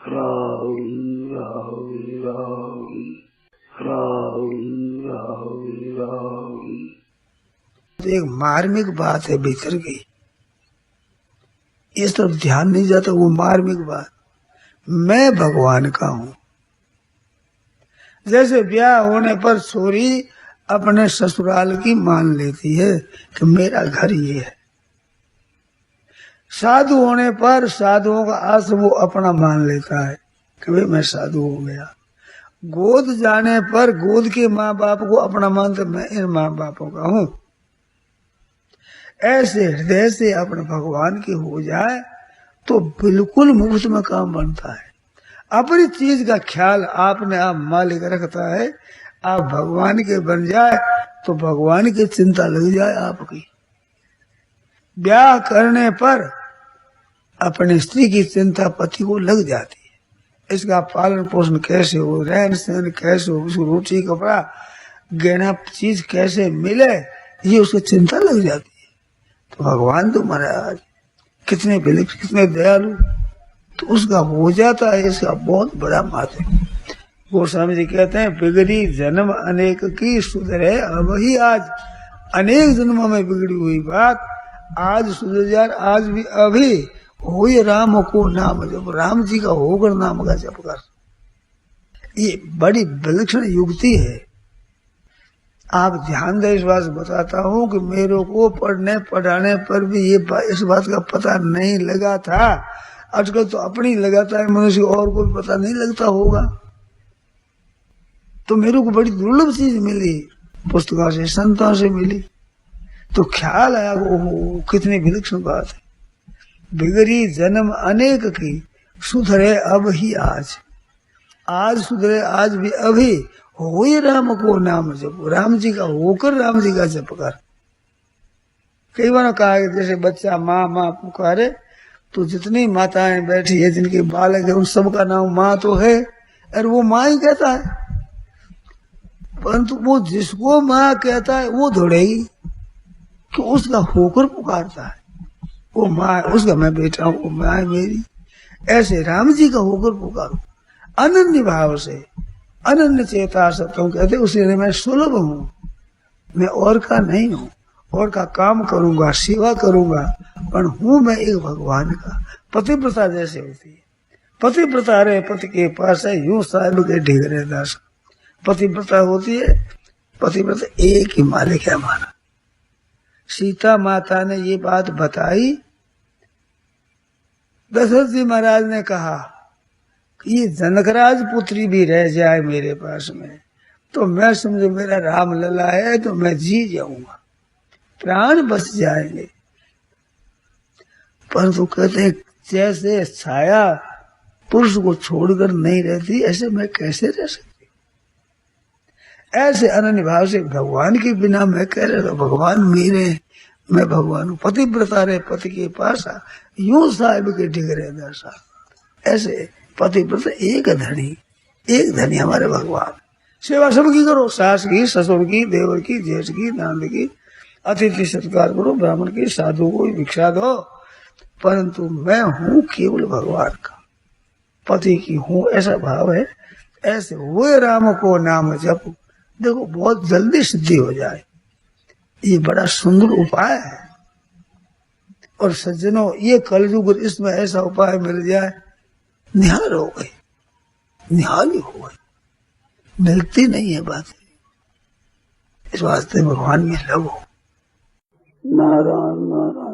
राम राम राम राम राम राम। एक मार्मिक बात है भीतर की, इस तरफ ध्यान नहीं जाता। वो मार्मिक बात, मैं भगवान का हूं। जैसे ब्याह होने पर छोरी अपने ससुराल की मान लेती है कि मेरा घर ये है। साधु होने पर साधुओं का आश्रम वो अपना मान लेता है कि भाई मैं साधु हो गया। गोद जाने पर गोद के माँ बाप को अपना मानते, मैं इन माँ बापों का हूं। ऐसे हृदय से अपने भगवान की हो जाए तो बिल्कुल मुफ्त में काम बनता है। अपनी चीज का ख्याल आपने आप मालिक रखता है। आप भगवान के बन जाए तो भगवान की चिंता लग जाए आपकी। ब्याह करने पर अपनी स्त्री की चिंता पति को लग जाती है। इसका पालन पोषण कैसे हो, रहन सहन कैसे हो, उसको रोटी कपड़ा गहना चीज कैसे मिले, ये उसको चिंता लग जाती है। तो भगवान तो महाराज कितने विलिप्त, कितने दयालु, तो उसका हो जाता है। इसका बहुत बड़ा महत्व है। गोस्वामी जी कहते हैं, बिगड़ी जन्म अनेक की सुधरे अब ही आज। अनेक जन्मों में बिगड़ी हुई बात आज सुधर जाए। आज भी अभी हो राम को नाम जप, राम जी का होकर नाम का जप कर। ये बड़ी विलक्षण युक्ति है। आप ध्यान दें, इस बात बताता हूँ कि मेरे को पढ़ने पढ़ाने पर भी ये इस बात का पता नहीं लगा था। आजकल तो अपनी लगाता है मनुष्य, और कोई पता नहीं लगता होगा। तो मेरे को बड़ी दुर्लभ चीज मिली, पुस्तकों से संतों से मिली। तो ख्याल आया, ओहो कितनी विलक्षण बात है। बिगड़ी जन्म अनेक की सुधरे अब ही आज। आज सुधरे आज भी अभी हो राम को नाम जप। राम जी का होकर राम जी का जप कर। कई बार कहा जैसे बच्चा माँ माँ पुकारे तो जितनी माताएं बैठी है जिनके बालक है उन सबका नाम माँ तो है, और वो माँ ही कहता है। परंतु वो जिसको माँ कहता है वो दौड़ेगी कि उसका होकर पुकारता है। वो माँ, उसका मैं बेटा हूँ, वो माँ है मेरी। ऐसे राम जी का होकर पुकारो अनन्य भाव से, अनन्य चेता सत्यों कहते, उसलिए मैं सुलभ हूँ। मैं और का नहीं हूँ, और का काम करूंगा, सेवा करूंगा, पर हूँ मैं एक भगवान का। पतिव्रता जैसे होती है, पतिव्रता रहे पति के पास है, यूं साहिब के ढिगरे दास। पतिव्रता होती है, पतिव्रता एक ही मालिक है हमारा। सीता माता ने ये बात बताई, दशरथ जी महाराज ने कहा कि ये जनकराज पुत्री भी रह जाए मेरे पास में तो मैं समझो मेरा राम लला है, तो मैं जी जाऊंगा, प्राण बच जाएंगे। परंतु कहते हैं जैसे छाया पुरुष को छोड़कर नहीं रहती, ऐसे मैं कैसे रह सकती। ऐसे अनन्य भाव से भगवान के बिना मैं कह रहा था भगवान मेरे, मैं भगवान हूँ। पतिव्रता रहे पति के पास, यूं साहिब के ढिगरे दशा। ऐसे पतिव्रता एक धनी हमारे भगवान। सेवा सबकी करो, सास की, ससुर की, देवर की, जेठ की, नंद की, अतिथि सत्कार करो, ब्राह्मण की, साधु को भिक्षा दो। परंतु मैं हूँ केवल भगवान का, पति की हूँ, ऐसा भाव है। ऐसे हुए राम को नाम जप, देखो बहुत जल्दी सिद्धि हो जाए। ये बड़ा सुंदर उपाय है। और सज्जनों, ये कलयुग इसमें ऐसा उपाय मिल जाए, निहाल हो गई, निहाल ही हो गई, मिलती नहीं है बात। इस वास्ते भगवान में लगो। नारायण नारायण।